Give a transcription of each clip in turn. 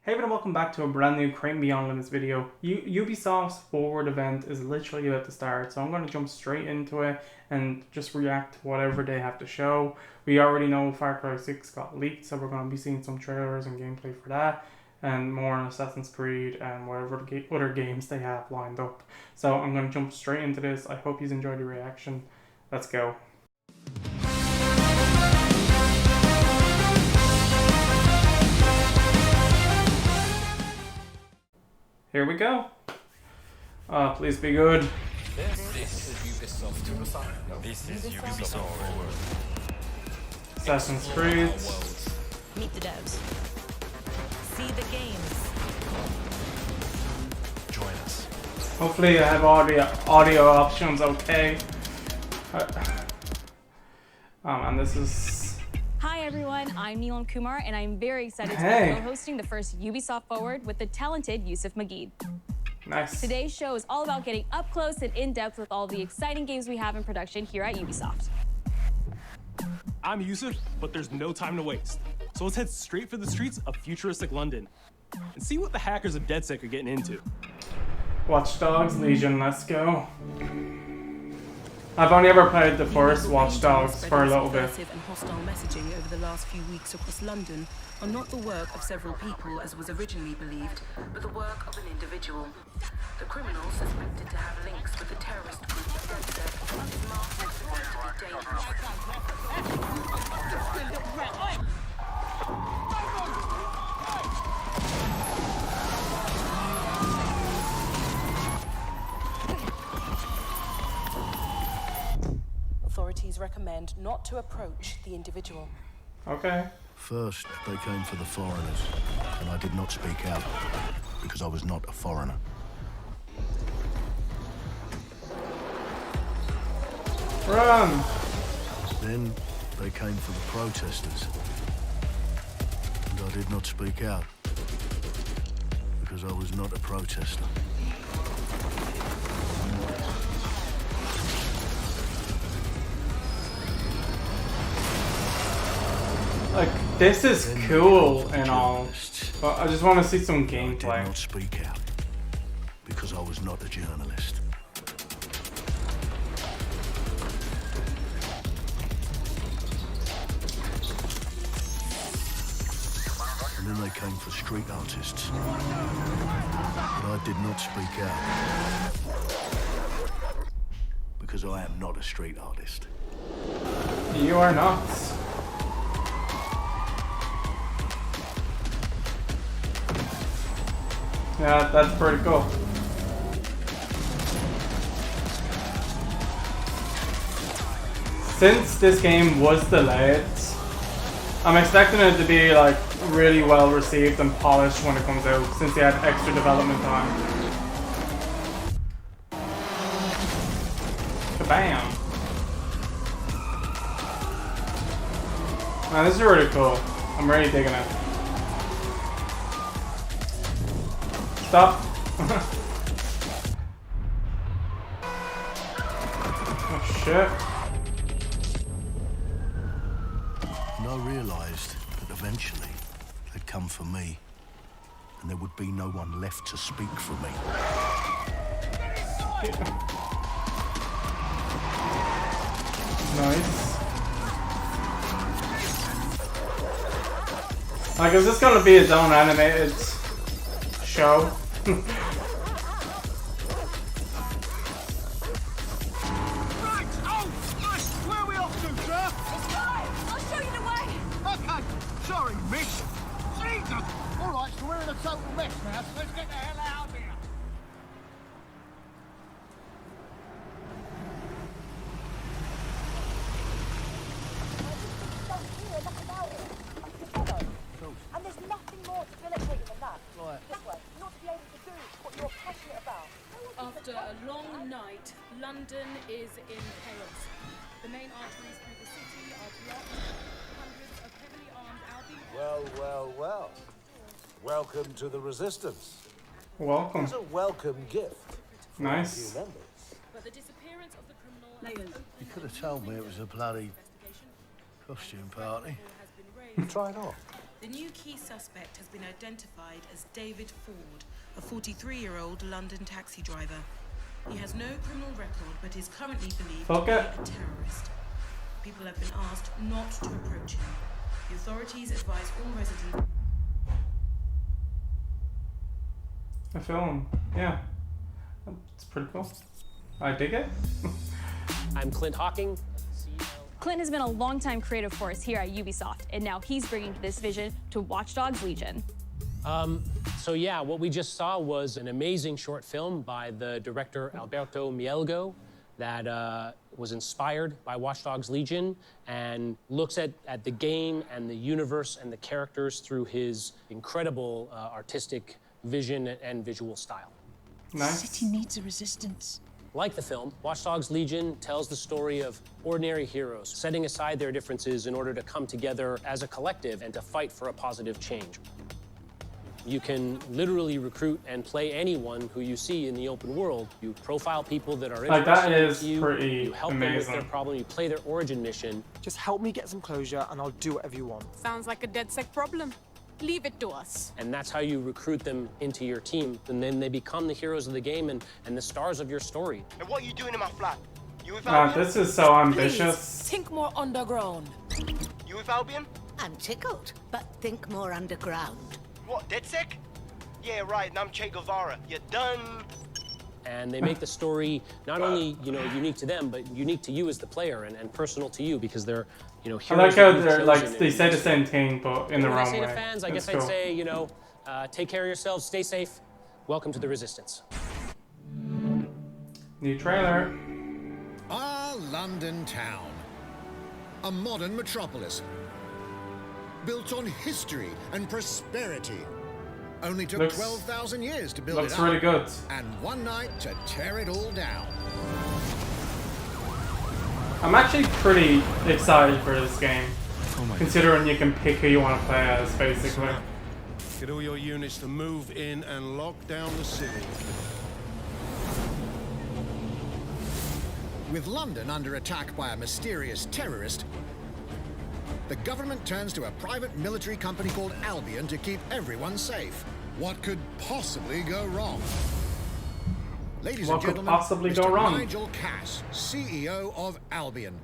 Hey everyone, welcome back to a brand new Crate Beyond Limits video. Ubisoft's Forward event is literally about to start, so I'm going to jump straight into it and just react to whatever they have to show. We already know Far Cry 6 got leaked, so we're going to be seeing some trailers and gameplay for that, and more on Assassin's Creed and whatever other games they have lined up. So I'm going to jump straight into this. I hope you enjoyed the reaction. Let's go. Here we go. Please be good. This is Ubisoft Forward. Assassin's Creed. Meet the devs. See the games. Join us. Hopefully I have audio options okay. And this is... Hi everyone, I'm Neelam Kumar and I'm very excited to be co-hosting the first Ubisoft Forward with the talented Yusuf Magid. Nice. Today's show is all about getting up close and in-depth with all the exciting games we have in production here at Ubisoft. I'm Yusuf, but there's no time to waste. So let's head straight for the streets of futuristic London and see what the hackers of DedSec are getting into. Watch Dogs Legion, let's go. I've only ever played the first Watch Dogs for a little bit. And hostile messaging over the last few weeks across London are not the work of several people as was originally believed, but the work of an individual. The criminal suspected to have links with the terrorist group DedSec is marked as potentially dangerous. Authorities recommend not to approach the individual. Okay. First, they came for the foreigners, and I did not speak out, because I was not a foreigner. Run! Then, they came for the protesters, and I did not speak out, because I was not a protester. Like, this is cool and all, but I just want to see some gameplay. I did not speak out, because I was not a journalist. And then they came for street artists, but I did not speak out, because I am not a street artist. You are not. Yeah, that's pretty cool. Since this game was delayed, I'm expecting it to be like really well received and polished when it comes out, since they had extra development time. Kabam! Man, this is really cool. I'm really digging it. Stop. Oh shit. And I realised that eventually they'd come for me, and there would be no one left to speak for me. Nice. Like, is this gonna be its own animated show? Right, oh, nice. Where are we off to, sir? Let's go! I'll show you the way! Okay, sorry, miss. Jesus! All right, so we're in a total mess now, so let's get the hell out of here. And there's nothing more debilitating than that. Right. This way, not to be able to do what you're passionate about. After a long night, London is in chaos. The main arteries through the city are blocked. Hundreds of heavily armed Albion... Well. Welcome to the Resistance. Welcome. It's a welcome gift. Nice. But the disappearance of the criminal... You could have told me it was a bloody costume party. Try it on. The new key suspect has been identified as David Ford, a 43-year-old London taxi driver. He has no criminal record, but is currently believed to be a terrorist. People have been asked not to approach him. The authorities advise all residents. A film, yeah. It's pretty cool. I dig it. I'm Clint Hawking. Clint has been a longtime creative force here at Ubisoft, and now he's bringing this vision to Watch Dogs Legion. So yeah, what we just saw was an amazing short film by the director Alberto Mielgo that was inspired by Watch Dogs Legion and looks at the game and the universe and the characters through his incredible artistic vision and visual style. Nice. The city needs a resistance. Like the film, Watch Dogs Legion tells the story of ordinary heroes setting aside their differences in order to come together as a collective and to fight for a positive change. You can literally recruit and play anyone who you see in the open world. You profile people that are interested in you. Pretty you help amazing. them with their problem. You play their origin mission. Just help me get some closure and I'll do whatever you want. Sounds like a DedSec problem. Leave it to us. And that's how you recruit them into your team. And then they become the heroes of the game and the stars of your story. And what are you doing in my flat? You with Albion? This is so ambitious. Please, think more underground. You with Albion? I'm tickled, but think more underground. What, DedSec? Yeah, right, and I'm Che Guevara. You're done. And they make the story not only, unique to them, but unique to you as the player and personal to you because they're, heroes. I like how they're like they say the same thing but in the wrong way. To fans, I guess I'd say, take care of yourselves, stay safe. Welcome to the Resistance. New trailer. Our London town. A modern metropolis. Built on history and prosperity. Only took 12,000 years to build it up. Looks really good. And one night to tear it all down. I'm actually pretty excited for this game. Considering you can pick who you want to play as, basically. Get all your units to move in and lock down the city. With London under attack by a mysterious terrorist, the government turns to a private military company called Albion to keep everyone safe. What could possibly go wrong? Ladies and gentlemen, Mr. Nigel Cass, CEO of Albion.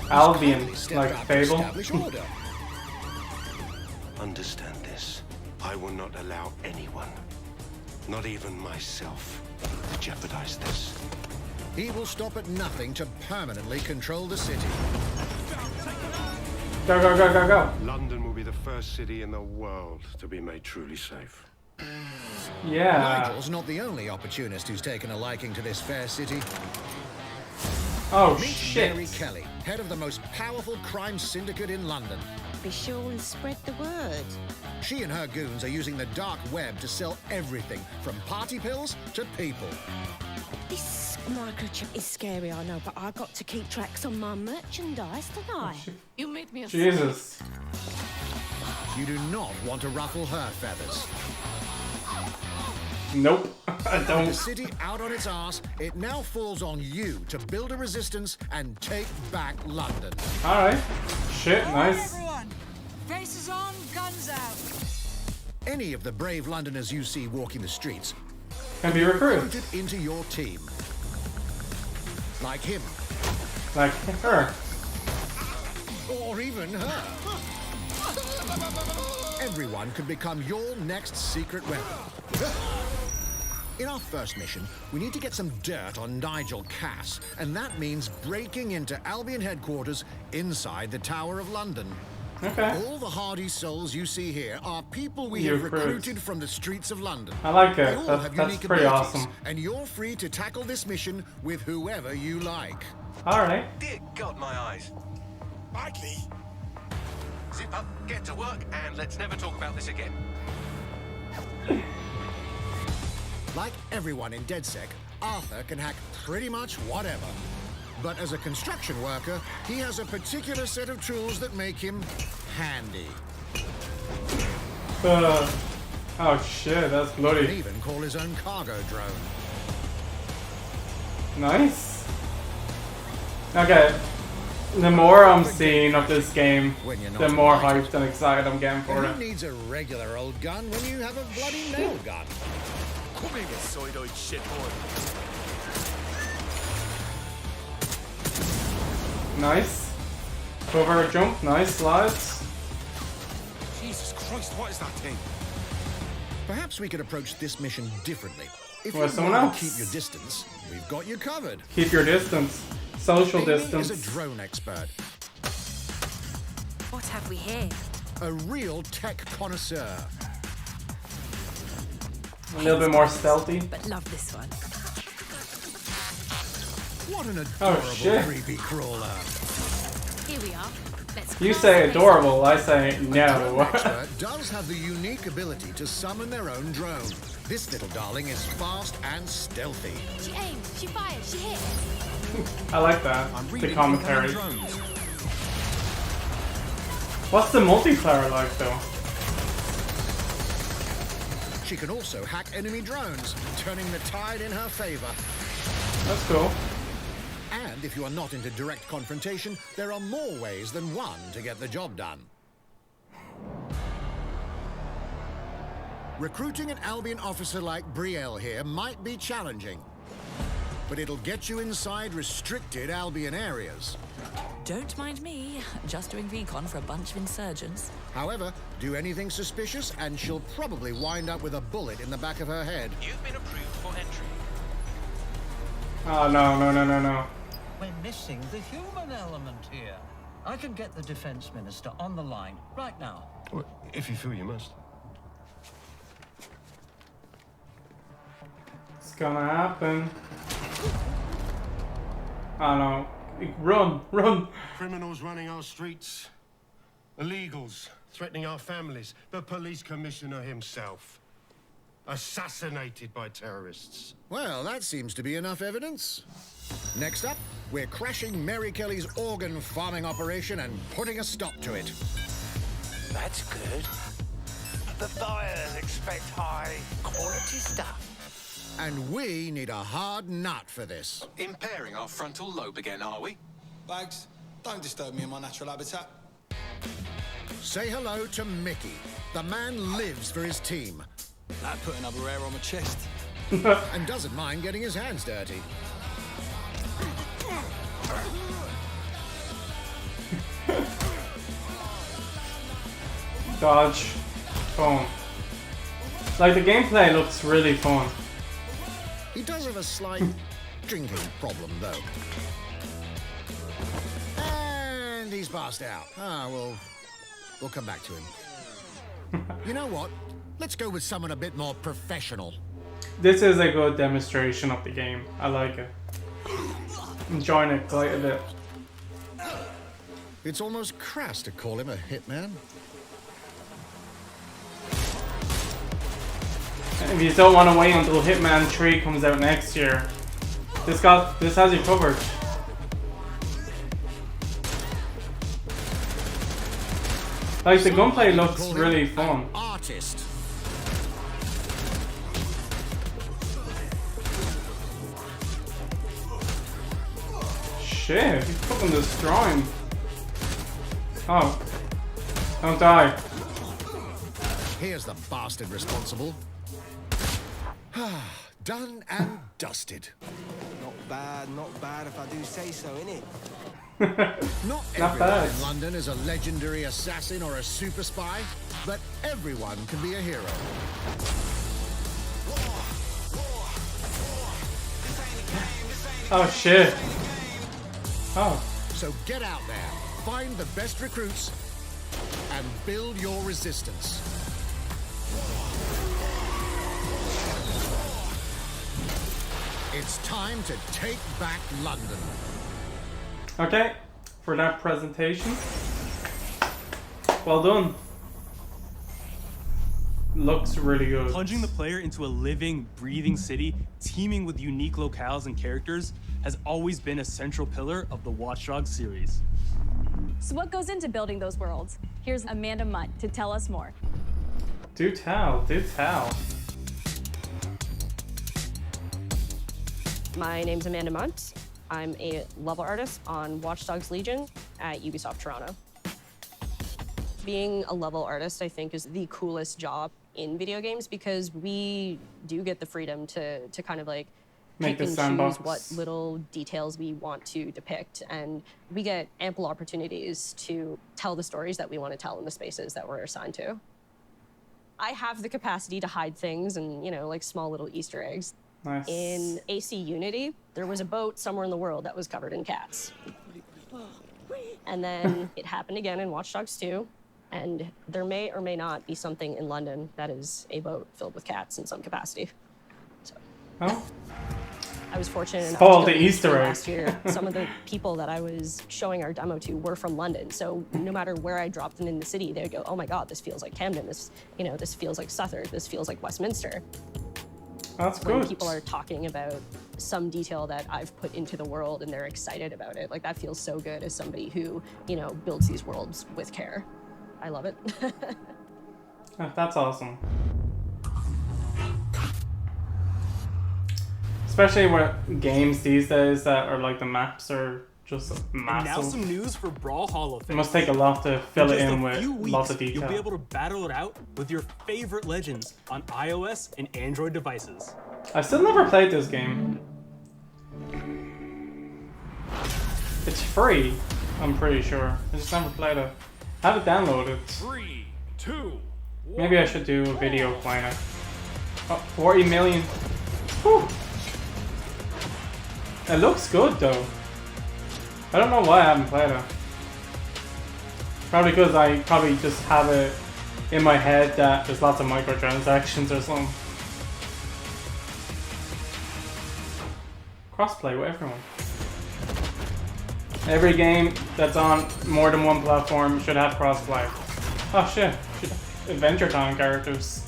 Albion, like Fable. Understand this. I will not allow anyone, not even myself, to jeopardize this. He will stop at nothing to permanently control the city. Go, go, go, go, go. London will be the first city in the world to be made truly safe. Yeah. Nigel's not the only opportunist who's taken a liking to this fair city. Oh, Meet shit. Mary Kelly, head of the most powerful crime syndicate in London. Be sure and spread the word. She and her goons are using the dark web to sell everything from party pills to people. This microchip is scary, I know, but I got to keep tracks on my merchandise, don't I? You made me a Jesus. You do not want to ruffle her feathers. Nope, I don't. With the city out on its arse, it now falls on you to build a resistance and take back London. Alright. Shit, nice. Everyone, faces on, guns out. Any of the brave Londoners you see walking the streets Can be recruited. into your team. Like him. Like her. Or even her. Everyone could become your next secret weapon. In our first mission, we need to get some dirt on Nigel Cass, and that means breaking into Albion headquarters inside the Tower of London. Okay. All the hardy souls you see here are people we have recruited from the streets of London. I like They it. all That's have unique pretty abilities, awesome. and you're free to tackle this mission with whoever you like. Alright. Dear God, my eyes. Mikey! Zip up, get to work, and let's never talk about this again. Like everyone in DedSec, Arthur can hack pretty much whatever. But as a construction worker, he has a particular set of tools that make him handy. Oh shit, that's He bloody. can even call his own cargo drone. Nice. Okay. The more I'm seeing of this game, the more hyped and excited I'm getting for it. Who needs a regular old gun when you have a bloody nail gun? Come here, you soy-eyed shitboy. Nice. Cover jump, nice slides. Jesus Christ, what is that thing? Perhaps we could approach this mission differently. If Well, you someone want else. to keep your distance, we've got you covered. Keep your distance. Social Amy distance. is a drone expert. What have we here? A real tech connoisseur. A little bit more stealthy. But love this one. What an Oh, adorable shit. creepy crawler. Here we are. Let's You say adorable, I say no. Expert does have the unique ability to summon their own drone. This little darling is fast and stealthy. She aimed, she fired, she hit. I like that. I'm The reading commentary. incoming drones. What's the multiplayer like though? She can also hack enemy drones, turning the tide in her favor. That's cool. And if you are not into direct confrontation, there are more ways than one to get the job done. Recruiting an Albion officer like Brielle here might be challenging, but it'll get you inside restricted Albion areas. Don't mind me, just doing recon for a bunch of insurgents. However, do anything suspicious and she'll probably wind up with a bullet in the back of her head. You've been approved for entry. Oh no. We're missing the human element here. I can get the defense minister on the line right now. Well, if you feel you must. It's gonna happen. Oh no. Run! Criminals running our streets. Illegals threatening our families. The police commissioner himself. Assassinated by terrorists. Well, that seems to be enough evidence. Next up, we're crashing Mary Kelly's organ farming operation and putting a stop to it. That's good. The buyers expect high quality stuff. And we need a hard nut for this. Impairing our frontal lobe again, are we? Bags, don't disturb me in my natural habitat. Say hello to Mickey. The man lives for his team. That put another hair on my chest. And doesn't mind getting his hands dirty. Dodge. Boom. Like the gameplay looks really fun. He does have a slight drinking problem, though. And he's passed out. We'll come back to him. You know what? Let's go with someone a bit more professional. This is a good demonstration of the game. I like it. Enjoying it quite a bit. It's almost crass to call him a hitman. If you don't want to wait until Hitman 3 comes out next year, this has you covered. Like the gunplay looks really fun. Artist. Shit, he's fucking destroying. Oh. Don't die. Here's the bastard responsible. Done and dusted. Not bad if I do say so, innit? Not Not everyone bad. in London is a legendary assassin or a super spy, but everyone can be a hero. Oh shit. Oh. So get out there, find the best recruits, and build your resistance. It's time to take back London. Okay, for that presentation. Well done. Looks really good. Plunging the player into a living, breathing city, teeming with unique locales and characters, has always been a central pillar of the Watch Dogs series. So what goes into building those worlds? Here's Amanda Mutt to tell us more. Do tell. My name's Amanda Munt. I'm a level artist on Watch Dogs Legion. at Ubisoft Toronto. Being a level artist, I think, is the coolest job in video games because we do get the freedom to kind of like Make pick the and sandbox. choose what little details we want to depict, and we get ample opportunities to tell the stories that we want to tell in the spaces that we're assigned to. I have the capacity to hide things and, you know, like small little Easter eggs. Nice. In AC Unity, there was a boat somewhere in the world that was covered in cats. And then it happened again in Watch Dogs 2. And there may or may not be something in London that is a boat filled with cats in some capacity. So. Oh. I was fortunate enough Follow to the go to Easter egg. last year. Some of the people that I was showing our demo to were from London. So no matter where I dropped them in the city, they'd go, "Oh my God, this feels like Camden. This, you know, this feels like Southwark. This feels like Westminster." That's when good. people are talking about some detail that I've put into the world and they're excited about it, like that feels so good as somebody who, you know, builds these worlds with care. I love it. Oh, that's awesome. Especially with games these days that are like the maps are just massive. And now some news for Brawl Hall of It Fame. must take a lot to fill it just in a with few weeks, lots of detail. You'll be able to battle it out with your favorite legends on iOS and Android devices. I've still never played this game. It's free, I'm pretty sure. I just never played it. I have it downloaded. 3, 2, Maybe I should do a video playing it. Oh, 40 million. Whew. It looks good though. I don't know why I haven't played it. Probably because I probably just have it in my head that there's lots of microtransactions or something. Crossplay with everyone. Every game that's on more than one platform should have crossplay. Oh shit, should have Adventure Time characters.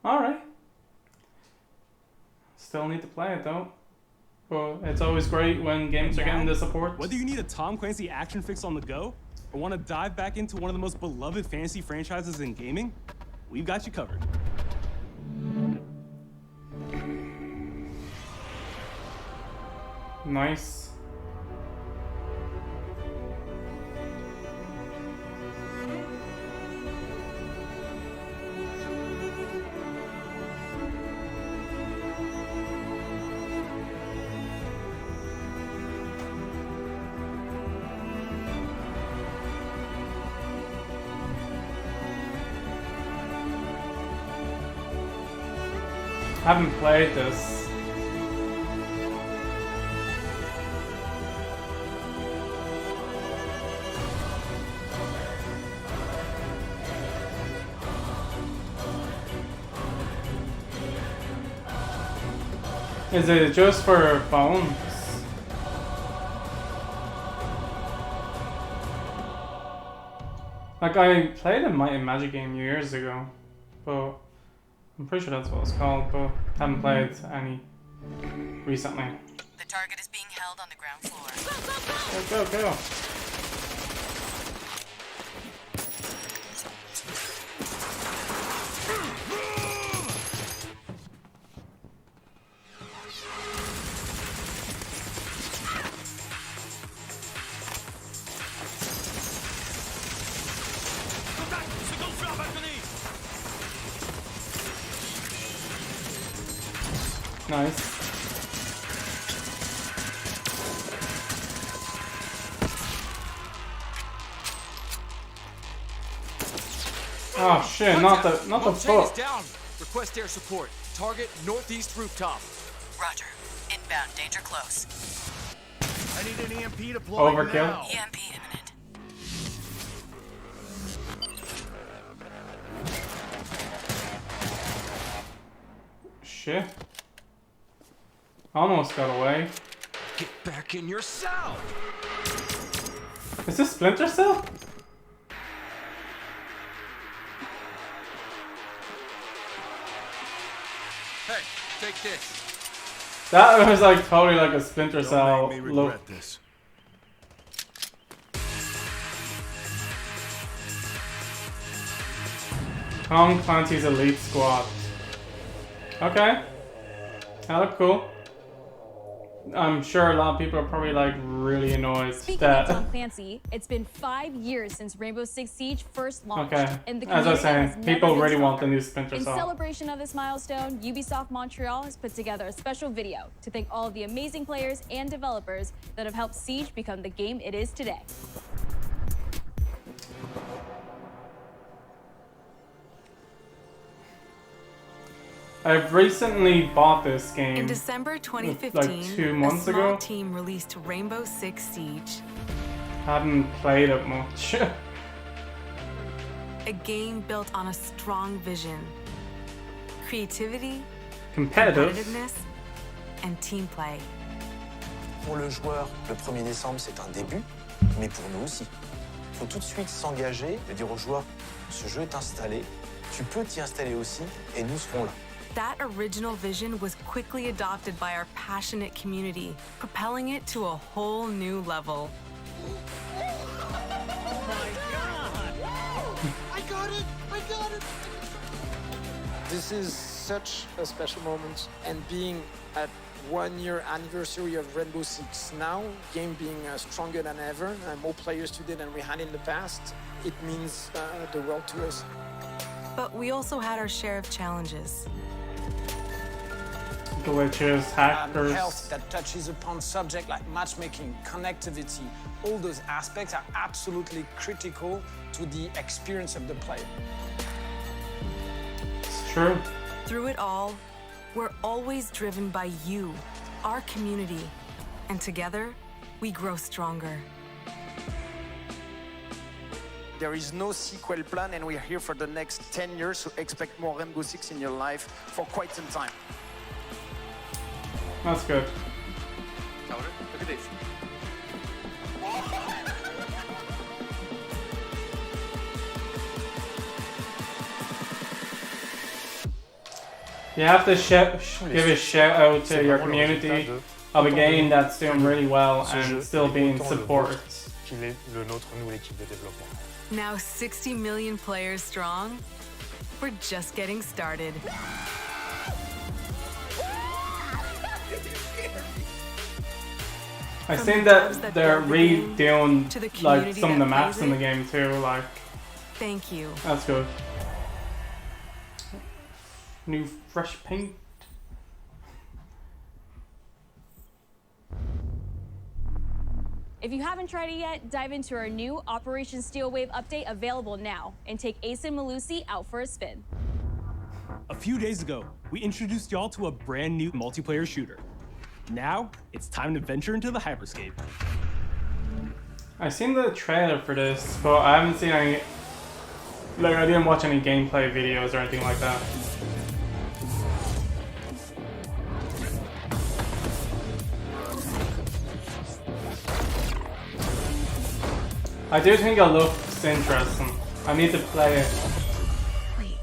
Alright. Still need to play it though. But it's always great when games are getting the support. Whether you need a Tom Clancy action fix on the go, or want to dive back into one of the most beloved fantasy franchises in gaming, we've got you covered. Nice. I haven't played this. Is it just for phones? Like I played a Might and Magic game years ago, but I'm pretty sure that's what it's called, but haven't played any recently. The target is being held on the ground floor. Go, go, go. Nice. Oh shit, not the Chain is foot. down. Request air support. Target northeast rooftop. Roger. Inbound. Danger close. I need an EMP deployed Overkill. now. EMP imminent. Shit. Almost got away. Get back in your cell. Is this Splinter Cell? Hey, take this. That was like totally like a Splinter Cell Don't make me look. regret this. Tom Clancy's Elite Squad. Okay. That looked cool. I'm sure a lot of people are probably like really annoyed Speaking that. of Tom Clancy, it's been 5 years since Rainbow Six Siege first launched. Okay, And the as I was community saying, has never people been really want the stronger. new Splinter In Cell. celebration of this milestone, Ubisoft Montreal has put together a special video to thank all of the amazing players and developers that have helped Siege become the game it is today. I've recently bought this game. In December 2015, like 2 months a small ago. team released Rainbow Six Siege, Haven't played it much. a game built on a strong vision, creativity, Competitive. competitiveness, and team play. Pour le joueur, le 1er décembre, c'est un début, mais pour nous aussi. Il faut tout de suite s'engager et dire aux joueurs, ce jeu est installé, tu peux t'y installer aussi, et nous serons là. That original vision was quickly adopted by our passionate community, propelling it to a whole new level. I got it! I got it! This is such a special moment, and being at 1 year anniversary of Rainbow Six now, game being stronger than ever, more players today than we had in the past, it means the world to us. But we also had our share of challenges. Glitches, hackers. Health that touches upon subjects like matchmaking, connectivity, all those aspects are absolutely critical to the experience of the player. It's true. Through it all, we're always driven by you, our community, and together, we grow stronger. There is no sequel plan, and we're here for the next 10 years, so expect more Rainbow Six in your life for quite some time. That's good. Look at this. You have to give a shout out to your community of a game that's doing really well and still being supported. Now 60 million players strong, we're just getting started. I think that they're redoing like some of the maps in the game too. Like, thank you. That's good. New fresh paint. If you haven't tried it yet, dive into our new Operation Steel Wave update available now and take Ace and Malusi out for a spin. A few days ago, we introduced y'all to a brand new multiplayer shooter. Now, it's time to venture into the hyperscape. I've seen the trailer for this, but I haven't seen any. Like, I didn't watch any gameplay videos or anything like that. I do think it looks interesting. I need to play it. Wait.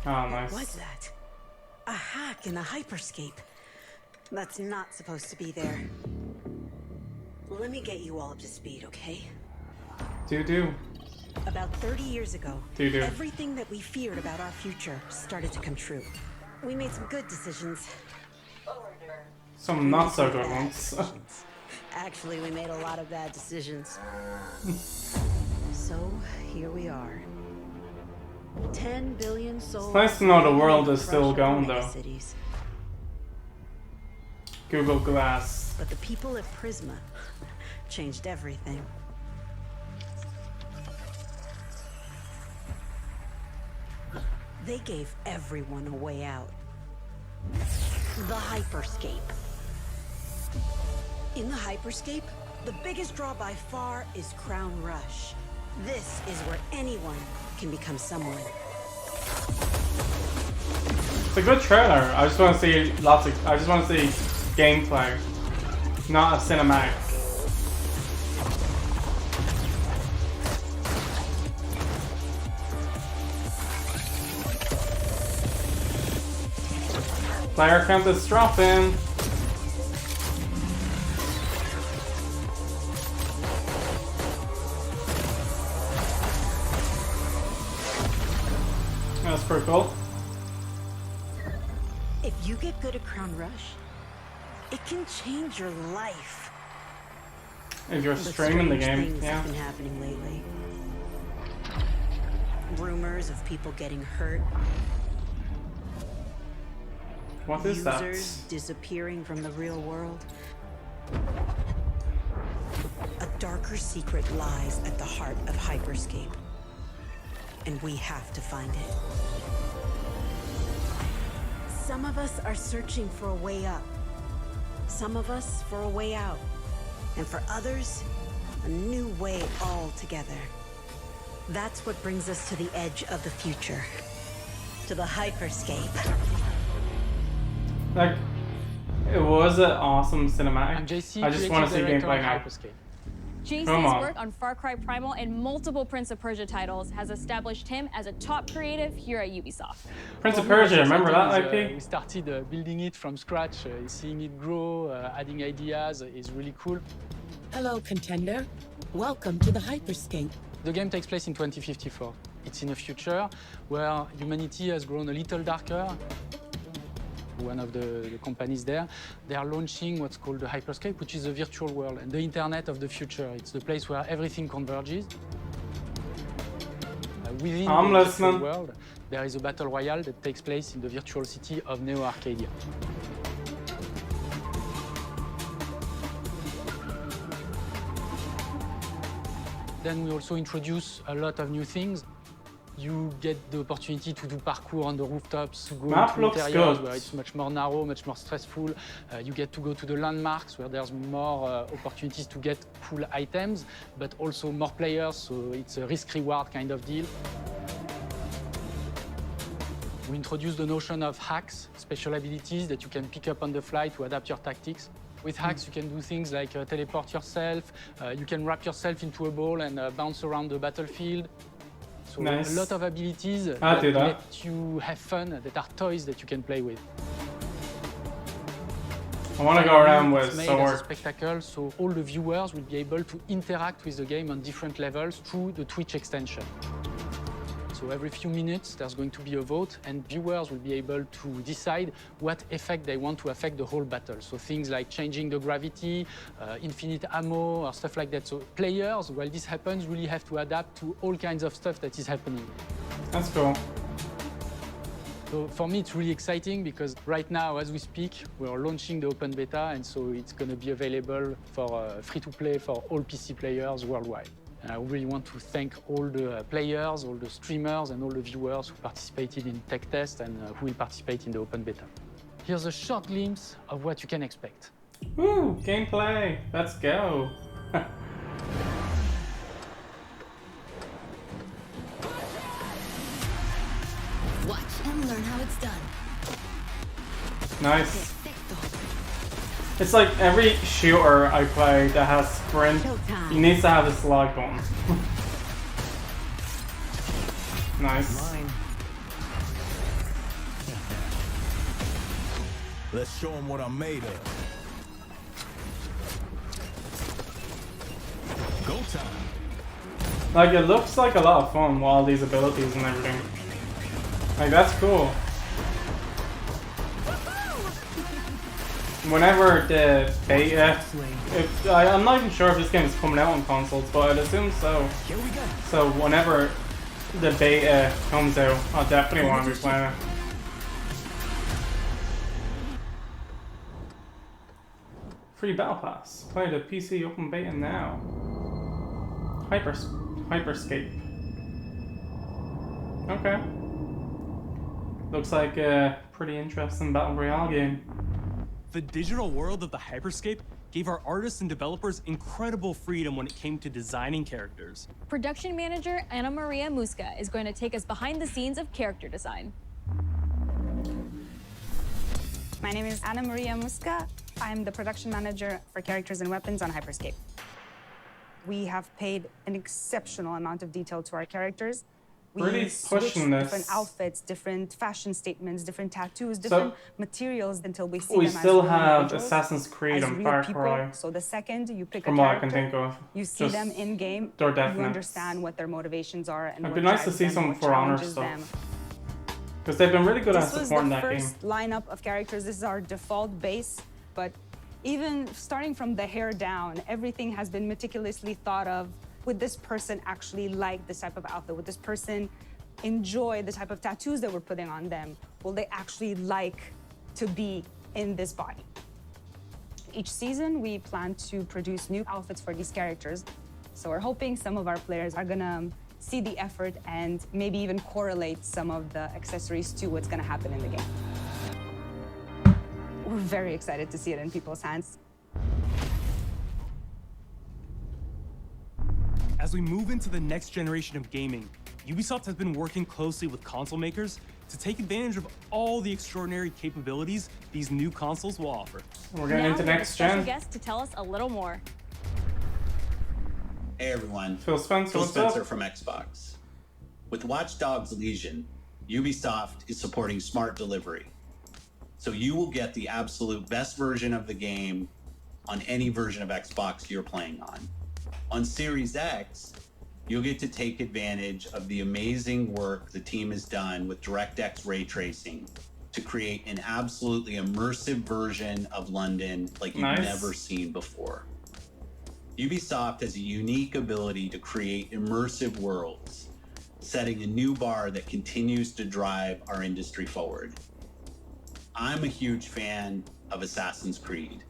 Oh, nice. What's that? A hack in the hyperscape. That's not supposed to be there. Let me get you all up to speed, okay? Do. About 30 years ago, Do. everything that we feared about our future started to come true. We made some good decisions. Some not so good ones. Actually, we made a lot of bad decisions. So, here we are. 10 billion souls. It's nice to know the world is still going though. Cities. Google Glass. But the people at Prisma changed everything. They gave everyone a way out. The hyperscape. In the hyperscape, the biggest draw by far is Crown Rush. This is where anyone can become someone. It's a good trailer. I just want to see I just want to see gameplay, not a cinematic. Player count is dropping. That's pretty cool. If you get good at Crown Rush, It can change your life. If you're streaming the game, Things yeah. have been happening lately. Rumors of people getting hurt. What is that? Users disappearing from the real world. A darker secret lies at the heart of Hyperscape. And we have to find it. Some of us are searching for a way up. Some of us for a way out. And for others, a new way altogether. That's what brings us to the edge of the future. To the Hyperscape. Like, it was an awesome cinematic. I'm JC, I just want to see creative gameplay director now. of JC's Come on. work on Far Cry Primal and multiple Prince of Persia titles has established him as a top creative here at Ubisoft. Prince of Persia, remember that exciting IP? we started building it from scratch, seeing it grow, adding ideas is really cool. Hello, contender. Welcome to the Hyperscape. The game takes place in 2054. It's in a future where humanity has grown a little darker. One of the companies there, they are launching what's called the Hyperscape, which is a virtual world and the internet of the future. It's the place where everything converges. Within I'm the listening. virtual world, there is a battle royale that takes place in the virtual city of Neo Arcadia. Then we also introduce a lot of new things. You get the opportunity to do parkour on the rooftops, go Map to looks interiors good. where it's much more narrow, much more stressful. You get to go to the landmarks where there's more opportunities to get cool items, but also more players, so it's a risk-reward kind of deal. We introduce the notion of hacks, special abilities that you can pick up on the fly to adapt your tactics. With hacks, you can do things like teleport yourself, you can wrap yourself into a ball and bounce around the battlefield. So Nice. a lot of abilities I'll that do that. let you have fun, that are toys that you can play with. I want to go around It's with made as a sword. spectacle, so all the viewers will be able to interact with the game on different levels through the Twitch extension. So every few minutes, there's going to be a vote, and viewers will be able to decide what effect they want to affect the whole battle. So things like changing the gravity, infinite ammo, or stuff like that. So players, while this happens, really have to adapt to all kinds of stuff that is happening. That's cool. So for me, it's really exciting because right now, as we speak, we're launching the open beta, and so it's going to be available for free-to-play for all PC players worldwide. And I really want to thank all the players, all the streamers, and all the viewers who participated in tech test and who will participate in the open beta. Here's a short glimpse of what you can expect. Woo! Gameplay! Let's go! Watch and learn how it's done. Nice. It's like every shooter I play that has sprint, he needs to have a slide button. Nice. Let's show them what I'm made of. Go time. Like, it looks like a lot of fun with all these abilities and everything. Like, that's cool. Whenever the beta, I'm not even sure if this game is coming out on consoles, but I'd assume so. So whenever the beta comes out, I'll definitely want to be playing it. Free Battle Pass. Play the PC open beta now. Hyperscape. Okay. Looks like a pretty interesting Battle Royale game. The digital world of the Hyperscape gave our artists and developers incredible freedom when it came to designing characters. Production manager Anna Maria Musca is going to take us behind the scenes of character design. My name is Anna Maria Musca. I'm the production manager for characters and weapons on Hyperscape. We have paid an exceptional amount of detail to our characters. We Really switch pushing this. different outfits, different fashion statements, different tattoos, different materials until we see We them still as real have individuals, Assassin's Creed as and real Far people. Cry. So the second you pick From a what I character, can think of. you see Just them in game, they're you definite. understand what their motivations are and It'd what be nice to drives see them, some what For Honor challenges stuff. them. Because they've been really good at This was supporting the that game. first lineup of characters. This is our default base, but Even starting from the hair down, everything has been meticulously thought of. Would this person actually like this type of outfit? Would this person enjoy the type of tattoos that we're putting on them? Will they actually like to be in this body? Each season, we plan to produce new outfits for these characters. So we're hoping some of our players are gonna see the effort and maybe even correlate some of the accessories to what's gonna happen in the game. We're very excited to see it in people's hands. As we move into the next generation of gaming, Ubisoft has been working closely with console makers to take advantage of all the extraordinary capabilities these new consoles will offer. We're getting into next gen. Special guest to tell us a little more. Hey everyone, Phil Spencer, Phil what's Spencer up? from Xbox. With Watch Dogs Legion, Ubisoft is supporting smart delivery. So you will get the absolute best version of the game on any version of Xbox you're playing on. On Series X, you'll get to take advantage of the amazing work the team has done with DirectX ray tracing to create an absolutely immersive version of London like you've never seen before. Ubisoft has a unique ability to create immersive worlds, setting a new bar that continues to drive our industry forward. I'm a huge fan of Assassin's Creed.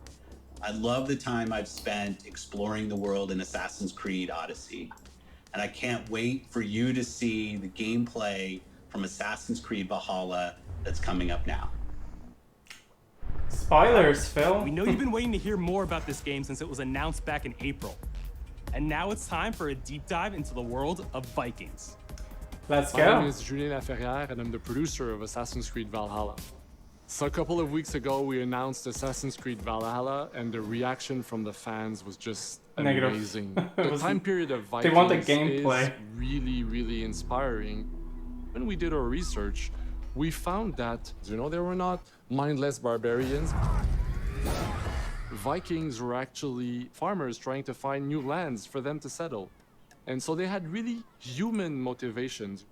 I love the time I've spent exploring the world in Assassin's Creed Odyssey, and I can't wait for you to see the gameplay from Assassin's Creed Valhalla that's coming up now. Spoilers, Phil. We know you've been waiting to hear more about this game since it was announced back in April. And now it's time for a deep dive into the world of Vikings. Let's My name is Julien Laferrière, and I'm the producer of Assassin's Creed Valhalla. So a couple of weeks ago, we announced Assassin's Creed Valhalla, and the reaction from the fans was just Negative. amazing. The time period of They want the Vikings gameplay. is really, really inspiring. When we did our research, we found that, they were not mindless barbarians. Vikings were actually farmers trying to find new lands for them to settle. And so they had really human motivations.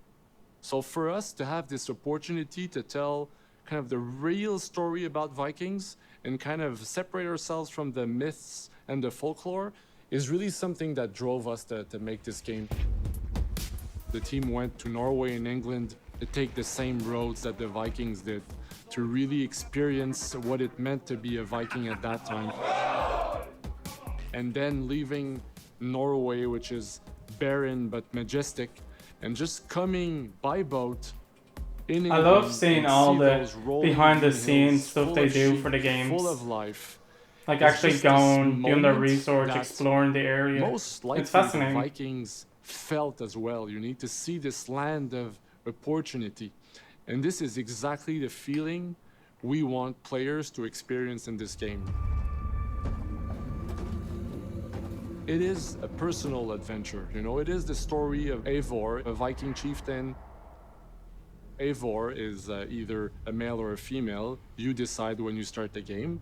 So for us to have this opportunity to tell kind of the real story about Vikings and kind of separate ourselves from the myths and the folklore is really something that drove us to make this game. The team went to Norway and England to take the same roads that the Vikings did, to really experience what it meant to be a Viking at that time. And then leaving Norway, which is barren but majestic, and just coming by boat in England. I love seeing all the those rolling behind the hills scenes stuff full they of do sheep, for the games. full of life. Like It's actually just this going, doing their moment research, that exploring the area. Most likely It's fascinating. the Vikings felt as well. You need to see this land of opportunity. And this is exactly the feeling we want players to experience in this game. It is a personal adventure, it is the story of Eivor, a Viking chieftain. Eivor is either a male or a female. You decide when you start the game.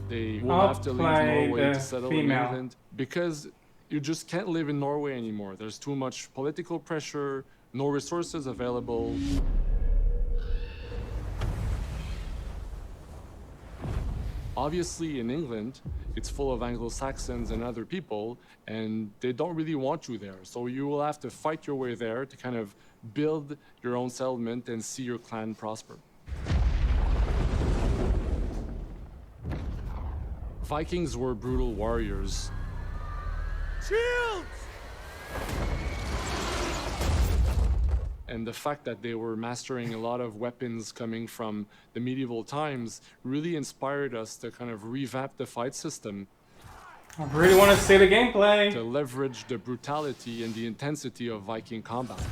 They will have to leave Norway to settle in England because you just can't live in Norway anymore. There's too much political pressure, no resources available. Obviously, in England, it's full of Anglo-Saxons and other people, and they don't really want you there. So you will have to fight your way there to kind of build your own settlement and see your clan prosper. Vikings were brutal warriors. Shields! And the fact that they were mastering a lot of weapons coming from the medieval times really inspired us to kind of revamp the fight system. I really want to see the gameplay. To leverage the brutality and the intensity of Viking combat.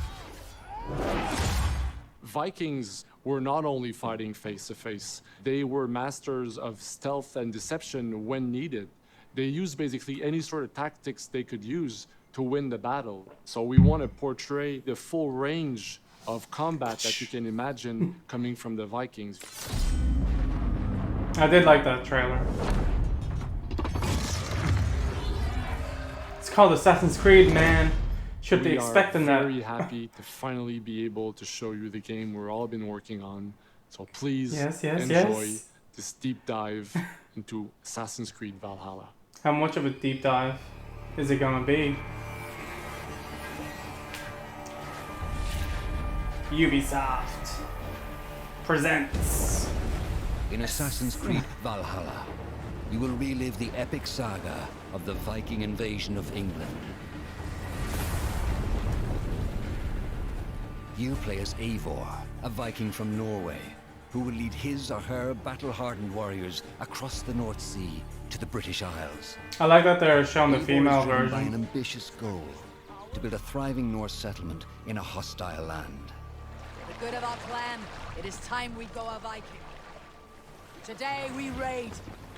Vikings were not only fighting face to face, they were masters of stealth and deception when needed. They used basically any sort of tactics they could use to win the battle. So we want to portray the full range of combat that you can imagine coming from the Vikings. I did like that trailer. It's called Assassin's Creed, man. Should be expecting that. We are very happy to finally be able to show you the game we've all been working on. So please enjoy this deep dive into Assassin's Creed Valhalla. How much of a deep dive is it gonna be? Ubisoft presents. In Assassin's Creed Valhalla, you will relive the epic saga of the Viking invasion of England. You play as Eivor, a Viking from Norway, who will lead his or her battle-hardened warriors across the North Sea to the British Isles. I like that they're showing the Eivor female is driven by version. an ambitious goal, to build a thriving Norse settlement in a hostile land. For the good of our clan, it is time we go a Viking. Today we raid,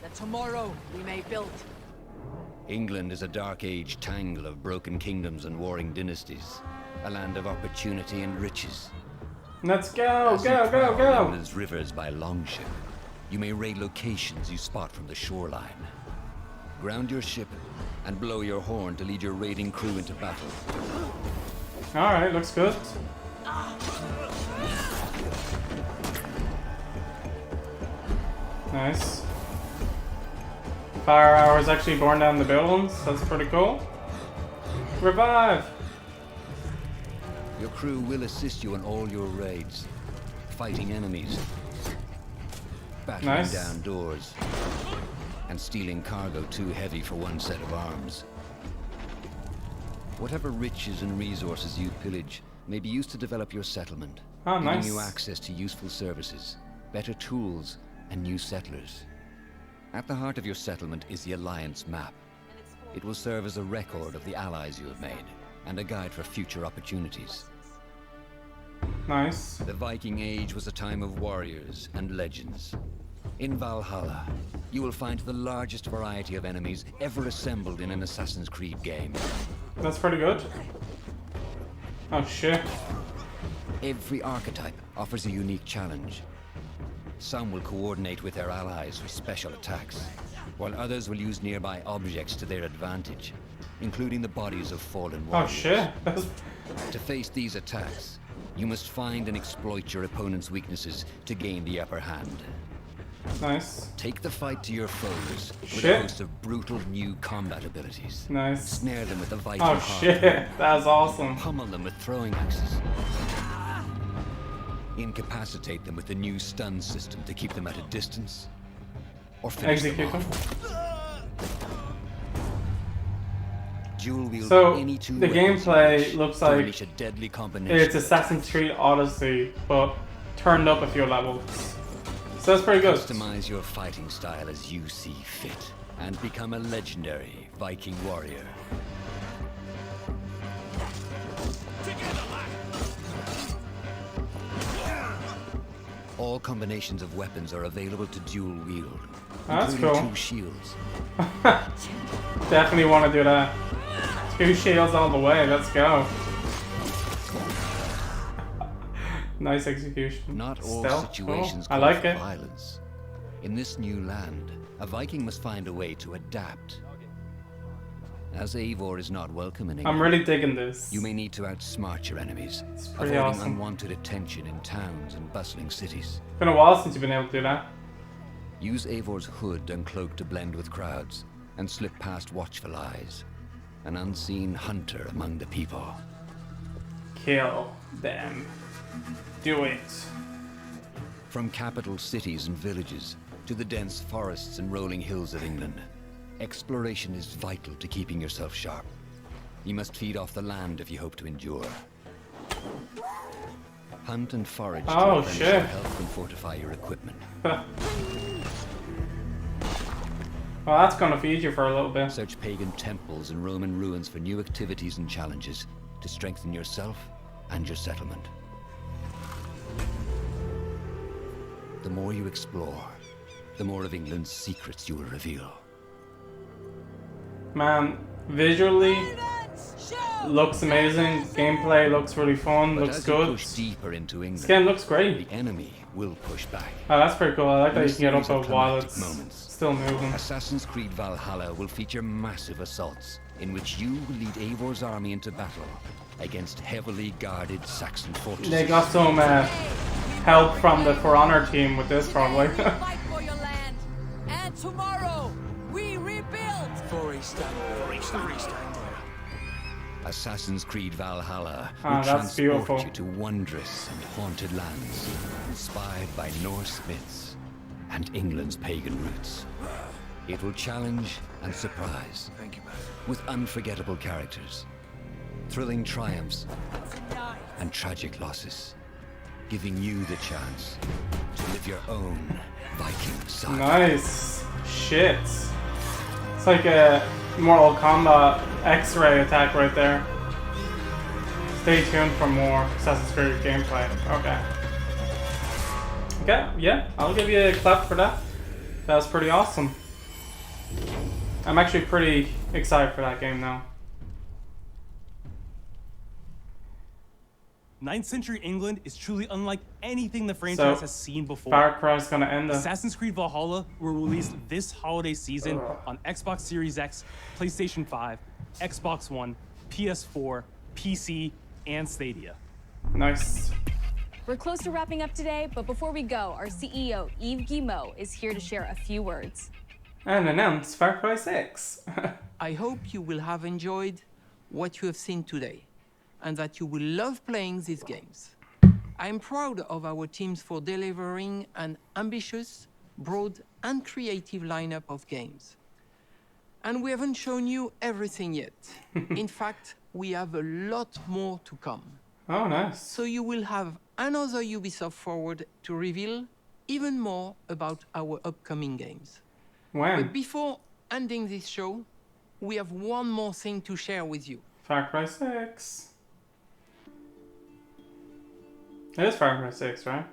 that tomorrow we may build. England is a dark age tangle of broken kingdoms and warring dynasties, a land of opportunity and riches. Let's go, As you go, go, prowl go. England's rivers by longship, you may raid locations you spot from the shoreline. Ground your ship and blow your horn to lead your raiding crew into battle. Alright, looks good. Nice. Fire hours actually born down the buildings. That's pretty cool. Revive! Your crew will assist you in all your raids, fighting enemies, battering Nice. down doors, and stealing cargo too heavy for one set of arms. Whatever riches and resources you pillage may be used to develop your settlement, Oh, giving nice. you access to useful services, better tools, and new settlers. At the heart of your settlement is the Alliance map. It will serve as a record of the allies you have made, and a guide for future opportunities. Nice. The Viking Age was a time of warriors and legends. In Valhalla, you will find the largest variety of enemies ever assembled in an Assassin's Creed game. That's pretty good. Oh shit. Every archetype offers a unique challenge. Some will coordinate with their allies for special attacks, while others will use nearby objects to their advantage, including the bodies of fallen Oh warriors. shit. That's... To face these attacks, you must find and exploit your opponent's weaknesses to gain the upper hand. Nice. Take the fight to your foes with Shit. a host of brutal new combat abilities. Nice. Snare them with the Viking Oh heart. shit. That was awesome. Pummel them with throwing axes. Incapacitate them with the new stun system to keep them at a distance. Or finish Execute them them. off. Dual wield So, any two the weapons gameplay you wish looks to like unleash a deadly combination it's of Assassin's Creed Odyssey, but turned up a few levels. So that's pretty good. Customize your fighting style as you see fit, and become a legendary Viking warrior. All combinations of weapons are available to dual wield, That's including cool. 2 shields. Definitely want to do that. 2 shields all the way. Let's go. Nice execution. Not all Stealth. situations Cool. I call like for it. violence. In this new land, a Viking must find a way to adapt. As Eivor is not welcome in England, I'm really digging this. you may need to outsmart your enemies, pretty avoiding awesome. unwanted attention in towns and bustling cities. Been a while since you've been able to do that. Use Eivor's hood and cloak to blend with crowds, and slip past watchful eyes. An unseen hunter among the people. Kill them. Do it. From capital cities and villages, to the dense forests and rolling hills of England, exploration is vital to keeping yourself sharp. You must feed off the land if you hope to endure. Hunt and forage to Oh, replenish shit. your health and fortify your equipment. Well, that's gonna feed you for a little bit. Search pagan temples and Roman ruins for new activities and challenges to strengthen yourself and your settlement. The more you explore, the more of England's secrets you will reveal. Man, visually looks amazing. Gameplay looks really fun. But Looks as you good. push deeper into England, This game looks great. the enemy will push back. Oh, that's pretty cool. I like that In a you can get up series of while climactic it's moments, still moving. Assassin's Creed Valhalla will feature massive assaults in which you will lead Eivor's army into battle against heavily guarded Saxon fortresses. They got some help from the For Honor team with this, probably. Assassin's Creed Valhalla Ah, will that's transport beautiful. you to wondrous and haunted lands, inspired by Norse myths and England's pagan roots. It will challenge and surprise, with unforgettable characters, thrilling triumphs, and tragic losses, giving you the chance to live your own Viking saga. Nice. Shit. It's like a Mortal Kombat X-ray attack right there. Stay tuned for more Assassin's Creed gameplay. Okay. Okay, yeah, I'll give you a clap for that. That was pretty awesome. I'm actually pretty excited for that game now. 9th century England is truly unlike anything the franchise has seen before. Far Cry's gonna end it. Assassin's Creed Valhalla will release this holiday season on Xbox Series X, PlayStation 5, Xbox One, PS4, PC, and Stadia. Nice. We're close to wrapping up today, but before we go, our CEO, Yves Guillemot, is here to share a few words. And announce Far Cry 6. I hope you will have enjoyed what you have seen today, and that you will love playing these games. I'm proud of our teams for delivering an ambitious, broad, and creative lineup of games. And we haven't shown you everything yet. In fact, we have a lot more to come. Oh, nice. So you will have another Ubisoft Forward to reveal even more about our upcoming games. When? But before ending this show, we have one more thing to share with you. Far Cry 6. It is Far Cry 6, right?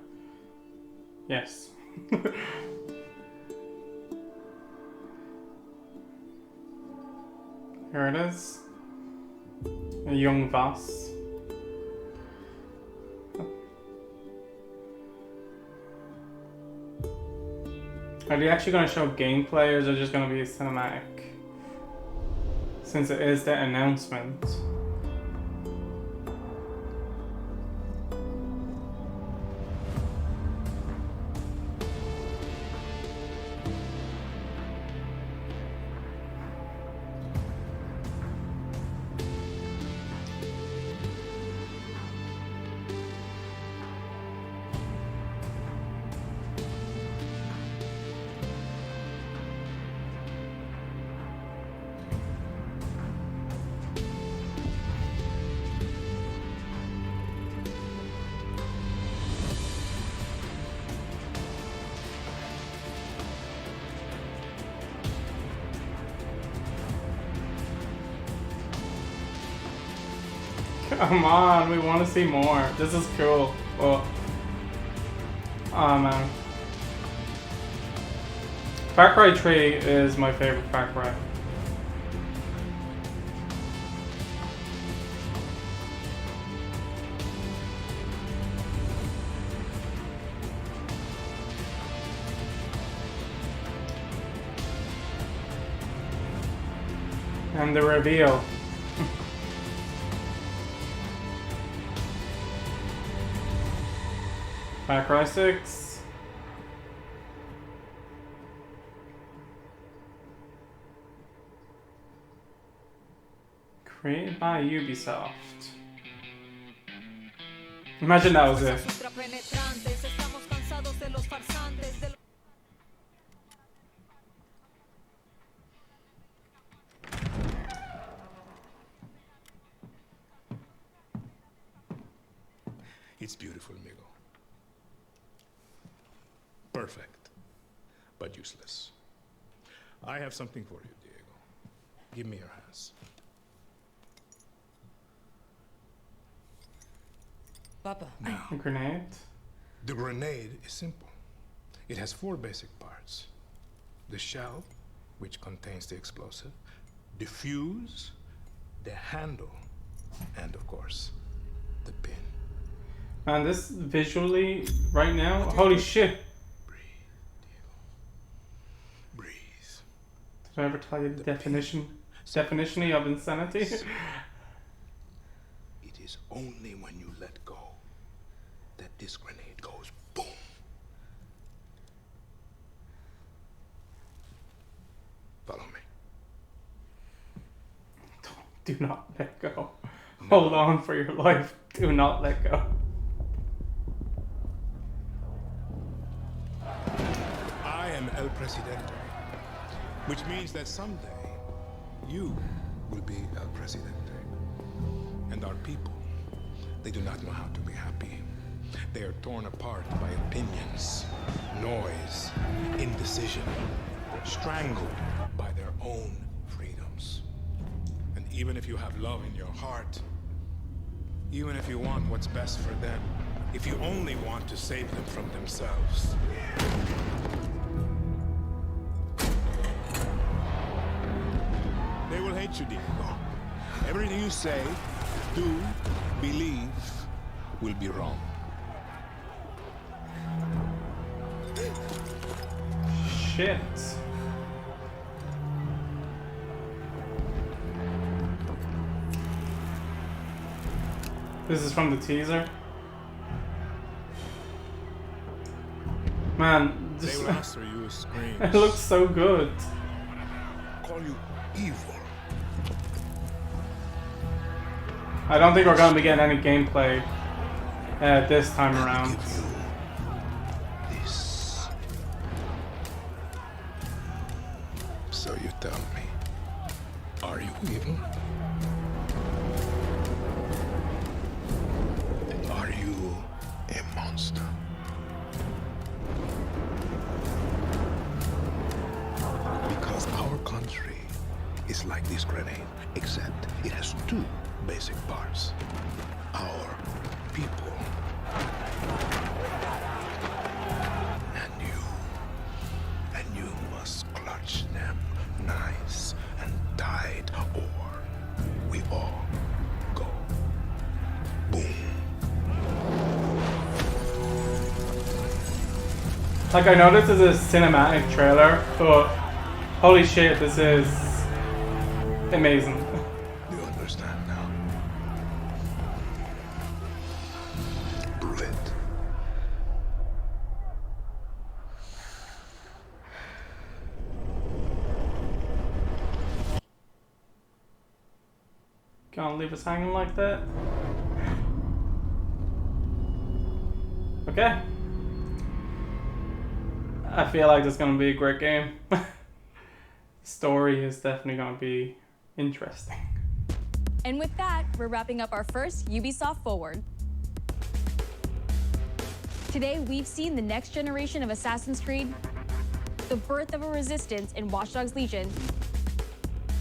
Yes. Here it is. A young Voss. Are they actually going to show gameplay, or is it just going to be a cinematic? Since it is the announcement. Come on, we want to see more. This is cool. Oh man. Far Cry 3 is my favorite Far Cry. And the reveal. Far Cry 6. Created by Ubisoft. Imagine that was it. It's beautiful, amigo. Perfect, but useless. I have something for you, Diego. Give me your hands. Papa. A grenade? The grenade is simple. It has 4 basic parts. The shell, which contains the explosive, the fuse, the handle, and of course, the pin. Man, this visually, right now, holy shit. Did I ever tell you the definition of insanity? It is only when you let go that this grenade goes boom. Follow me. Do not let go. Hold on for your life. Do not let go. I am El Presidente, which means that someday you will be El Presidente. And our people, they do not know how to be happy. They are torn apart by opinions, noise, indecision, strangled by their own freedoms. And even if you have love in your heart, even if you want what's best for them, if you only want to save them from themselves, they will hate you, Diego. Everything you say, do, believe, will be wrong. Shit. This is from the teaser. Man, They just, will answer you with screams. it looks so good. Call you evil. I don't think we're gonna be getting any gameplay this time around. This. So you tell me, are you evil? Are you a monster? Because our country is like this grenade, except it has two basic parts. Our people. And you must clutch them nice and tight, or we all go boom. Like, I know this is a cinematic trailer, but holy shit, this is amazing. You understand now? Bullet. Can't leave us hanging like that. Okay. I feel like this is gonna be a great game. Story is definitely gonna be interesting. And with that, we're wrapping up our first Ubisoft Forward. Today, we've seen the next generation of Assassin's Creed, the birth of a resistance in Watch Dogs Legion,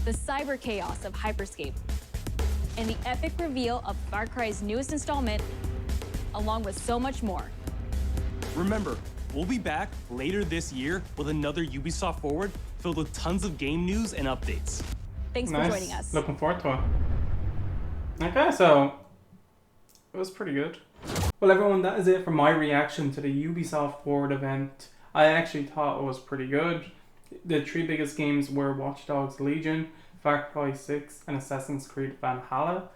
the cyber chaos of Hyperscape, and the epic reveal of Far Cry's newest installment, along with so much more. Remember, we'll be back later this year with another Ubisoft Forward filled with tons of game news and updates. Thanks for joining us. Looking forward to it. Okay, so it was pretty good. Well, everyone, that is it for my reaction to the Ubisoft Forward event. I actually thought it was pretty good. The three biggest games were Watch Dogs Legion, Far Cry 6, and Assassin's Creed Valhalla.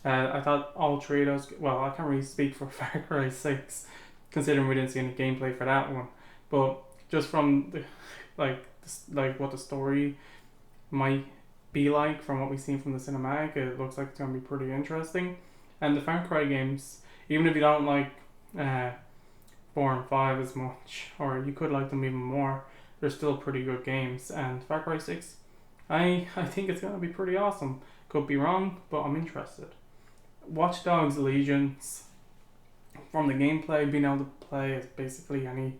I thought all three of those, well, I can't really speak for Far Cry 6, considering we didn't see any gameplay for that one. But just from the, like what the story might be like from what we've seen from the cinematic, it looks like it's going to be pretty interesting. And the Far Cry games, even if you don't like 4 and 5 as much, or you could like them even more, they're still pretty good games. And Far Cry 6, I think it's going to be pretty awesome. Could be wrong, but I'm interested. Watch Dogs Legions, from the gameplay, being able to play as basically any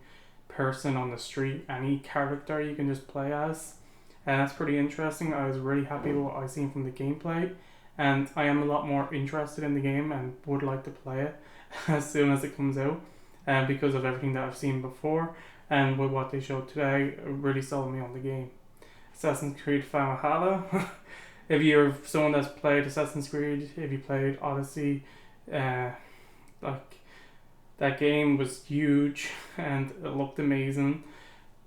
person on the street, any character you can just play as, and that's pretty interesting. I was really happy with what I seen from the gameplay, and I am a lot more interested in the game and would like to play it as soon as it comes out, because of everything that I've seen before, and with what they showed today, it really sold me on the game. Assassin's Creed Valhalla. If you're someone that's played Assassin's Creed, if you played Odyssey, like, that game was huge and it looked amazing.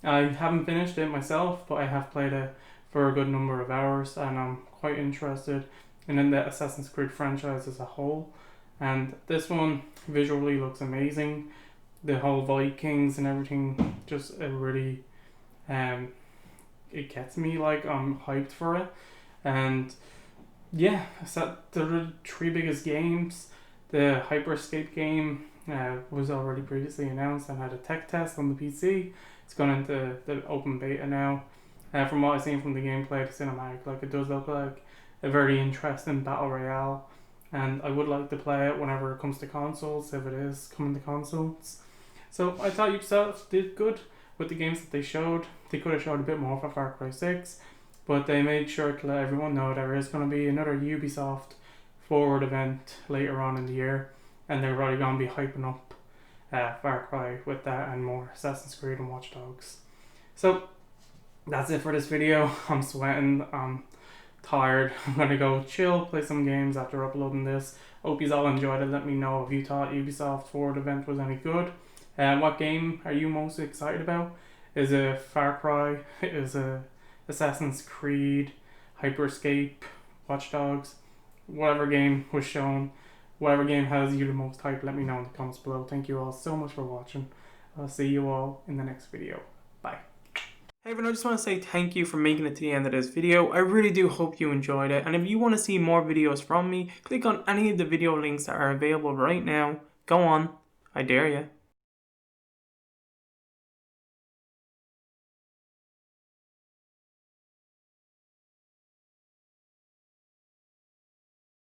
I haven't finished it myself, but I have played it for a good number of hours, and I'm quite interested in the Assassin's Creed franchise as a whole. And this one visually looks amazing. The whole Vikings and everything, just it really, it gets me, like, I'm hyped for it. And yeah, so the three biggest games. The Hyperscape game was already previously announced and had a tech test on the PC. It's gone into the open beta now. From what I've seen from the gameplay, the cinematic, like it does look like a very interesting battle royale, and I would like to play it whenever it comes to consoles, if it is coming to consoles. So I thought Ubisoft did good with the games that they showed. They could have showed a bit more for Far Cry 6, but they made sure to let everyone know there is going to be another Ubisoft Forward event later on in the year, and they're probably going to be hyping up Far Cry with that and more Assassin's Creed and Watch Dogs. So that's it for this video. I'm sweating, I'm tired. I'm going to go chill, play some games after uploading this. Hope you all enjoyed it. Let me know if you thought Ubisoft Forward event was any good. What game are you most excited about? Is it Far Cry? Is it Assassin's Creed? Hyperscape? Watch Dogs? Whatever game was shown, whatever game has you the most hype, let me know in the comments below. Thank you all so much for watching. I'll see you all in the next video. Bye. Hey everyone, I just want to say thank you for making it to the end of this video. I really do hope you enjoyed it, and if you want to see more videos from me, click on any of the video links that are available right now. Go on, I dare you.